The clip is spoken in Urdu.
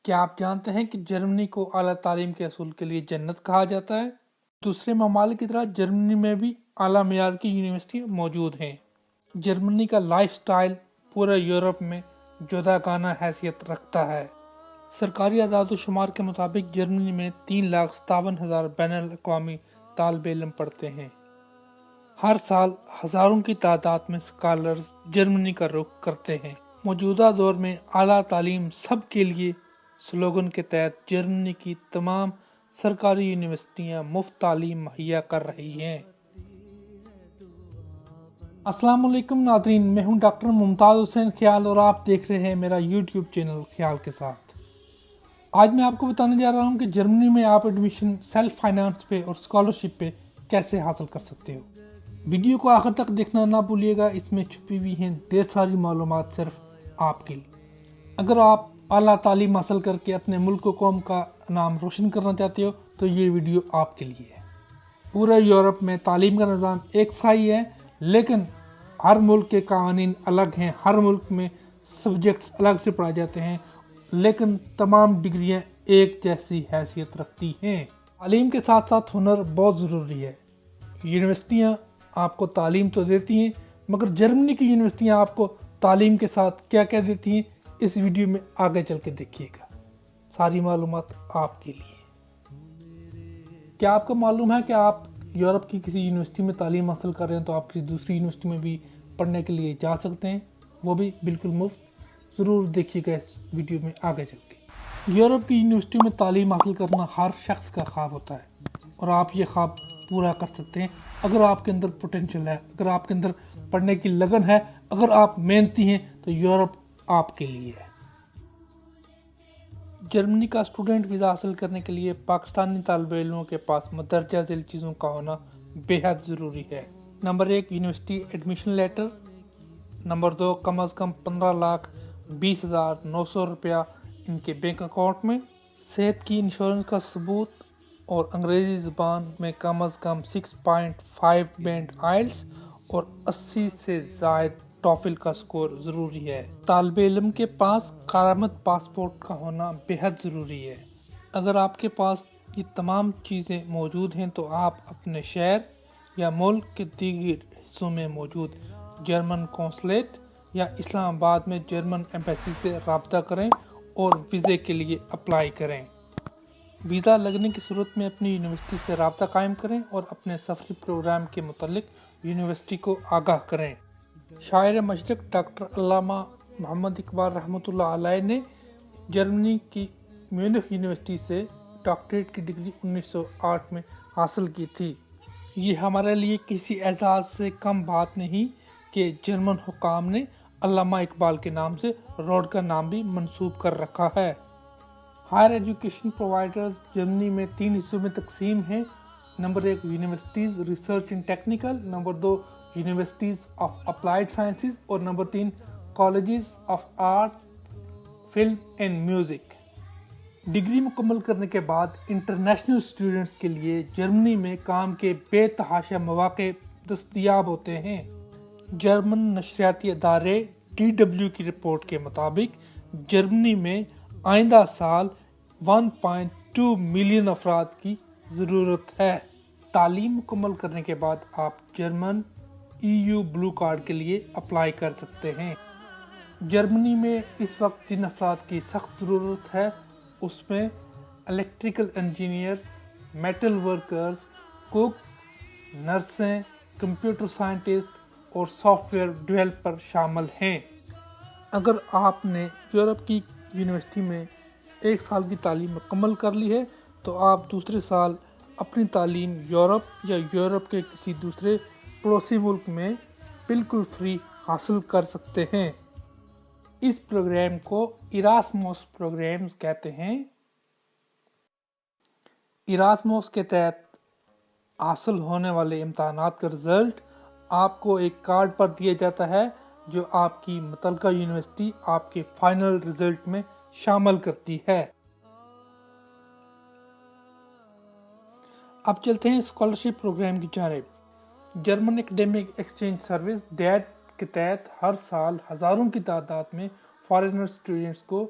کیا آپ جانتے ہیں کہ جرمنی کو اعلیٰ تعلیم کے اصول کے لیے جنت کہا جاتا ہے؟ دوسرے ممالک کی طرح جرمنی میں بھی اعلیٰ معیار کی یونیورسٹی موجود ہیں۔ جرمنی کا لائف سٹائل پورے یورپ میں جداگانہ حیثیت رکھتا ہے۔ سرکاری اعداد و شمار کے مطابق جرمنی میں 3,57,000 بین الاقوامی طالب علم پڑھتے ہیں۔ ہر سال ہزاروں کی تعداد میں اسکالرز جرمنی کا رخ کرتے ہیں۔ موجودہ دور میں اعلیٰ تعلیم سب کے لیے سلوگن کے تحت جرمنی کی تمام سرکاری یونیورسٹیاں مفت تعلیم مہیا کر رہی ہیں۔ السلام علیکم ناظرین، میں ہوں ڈاکٹر ممتاز حسین خیال اور آپ دیکھ رہے ہیں میرا یوٹیوب چینل خیال کے ساتھ۔ آج میں آپ کو بتانے جا رہا ہوں کہ جرمنی میں آپ ایڈمیشن سیلف فائنانس پہ اور اسکالرشپ پہ کیسے حاصل کر سکتے ہو۔ ویڈیو کو آخر تک دیکھنا نہ بھولیے گا، اس میں چھپی ہوئی ہیں ڈھیر ساری معلومات صرف آپ کے لیے۔ اگر آپ اعلیٰ تعلیم حاصل کر کے اپنے ملک و قوم کا نام روشن کرنا چاہتے ہو تو یہ ویڈیو آپ کے لیے ہے۔ پورے یورپ میں تعلیم کا نظام ایک سا ہی ہے، لیکن ہر ملک کے قوانین الگ ہیں، ہر ملک میں سبجیکٹس الگ سے پڑھائے جاتے ہیں، لیکن تمام ڈگریاں ایک جیسی حیثیت رکھتی ہیں۔ تعلیم کے ساتھ ساتھ ہنر بہت ضروری ہے۔ یونیورسٹیاں آپ کو تعلیم تو دیتی ہیں، مگر جرمنی کی یونیورسٹیاں آپ کو تعلیم کے ساتھ کیا کیا دیتی ہیں، اس ویڈیو میں آگے چل کے دیکھیے گا۔ ساری معلومات آپ کے لیے۔ کیا آپ کو معلوم ہے کہ آپ یورپ کی کسی یونیورسٹی میں تعلیم حاصل کر رہے ہیں تو آپ کسی دوسری یونیورسٹی میں بھی پڑھنے کے لیے جا سکتے ہیں، وہ بھی بالکل مفت؟ ضرور دیکھیے گا اس ویڈیو میں آگے چل کے۔ یورپ کی یونیورسٹی میں تعلیم حاصل کرنا ہر شخص کا خواب ہوتا ہے، اور آپ یہ خواب پورا کر سکتے ہیں اگر آپ کے اندر پوٹینشل ہے، اگر آپ کے اندر پڑھنے کی لگن ہے، اگر آپ محنتی ہیں تو یورپ آپ کے لیے ہے۔ جرمنی کا اسٹوڈنٹ ویزا حاصل کرنے کے لیے پاکستانی طالب علموں کے پاس مندرجہ ذیل چیزوں کا ہونا بے حد ضروری ہے۔ Number 1، university admission letter. Number 2، کم از کم 15,20,900 روپیہ ان کے بینک اکاؤنٹ میں۔ صحت کی انشورنس کا ثبوت، اور انگریزی زبان میں کم از کم 6.5 بینڈ آئلٹس اور 80 سے زائد ٹافل کا سکور ضروری ہے۔ طالب علم کے پاس کارآمد پاسپورٹ کا ہونا بے حد ضروری ہے۔ اگر آپ کے پاس یہ تمام چیزیں موجود ہیں تو آپ اپنے شہر یا ملک کے دیگر حصوں میں موجود جرمن قونصلیٹ یا اسلام آباد میں جرمن ایمبیسی سے رابطہ کریں اور ویزے کے لیے اپلائی کریں۔ ویزا لگنے کی صورت میں اپنی یونیورسٹی سے رابطہ قائم کریں اور اپنے سفری پروگرام کے متعلق یونیورسٹی کو آگاہ کریں۔ شاعر مشرق ڈاکٹر علامہ محمد اقبال رحمۃ اللہ علیہ نے جرمنی کی میونخ یونیورسٹی سے ڈاکٹریٹ کی ڈگری 1908 میں حاصل کی تھی۔ یہ ہمارے لیے کسی اعزاز سے کم بات نہیں کہ جرمن حکام نے علامہ اقبال کے نام سے روڈ کا نام بھی منسوب کر رکھا ہے۔ ہائر ایجوکیشن پرووائڈرز جرمنی میں 3 حصوں میں تقسیم ہیں۔ Number 1، universities research and technical. Number 2، universities of applied sciences, اور number 3، colleges of art, film and music. Degree مکمل کرنے کے بعد انٹرنیشنل اسٹوڈنٹس کے لیے جرمنی میں کام کے بے تحاشا مواقع دستیاب ہوتے ہیں۔ جرمن نشریاتی ادارے DW کی رپورٹ کے مطابق جرمنی میں آئندہ سال 1.2 ملین افراد کی ضرورت ہے۔ تعلیم مکمل کرنے کے بعد آپ جرمن EU بلو کارڈ کے لیے اپلائی کر سکتے ہیں۔ جرمنی میں اس وقت جن افراد کی سخت ضرورت ہے اس میں electrical engineers, metal workers, cooks, نرسیں، کمپیوٹر سائنٹسٹ اور سافٹ ویئر ڈیولپر شامل ہیں۔ اگر آپ نے یورپ کی یونیورسٹی میں 1 سال کی تعلیم مکمل کر لی ہے تو آپ دوسرے سال اپنی تعلیم یورپ یا یورپ کے کسی دوسرے پڑوسی ملک میں بالکل فری حاصل کر سکتے ہیں۔ اس پروگرام کو ایراسموس پروگرامز کہتے ہیں۔ ایراسموس کے تحت حاصل ہونے والے امتحانات کا رزلٹ آپ کو ایک کارڈ پر دیا جاتا ہے جو آپ کی متعلقہ یونیورسٹی آپ کے فائنل رزلٹ میں شامل کرتی ہے۔ اب چلتے ہیں اسکالرشپ پروگرام کی جانب۔ جرمن اکیڈیمک ایکسچینج سروس ڈیٹ کے تحت ہر سال ہزاروں کی تعداد میں فارینر اسٹوڈنٹس کو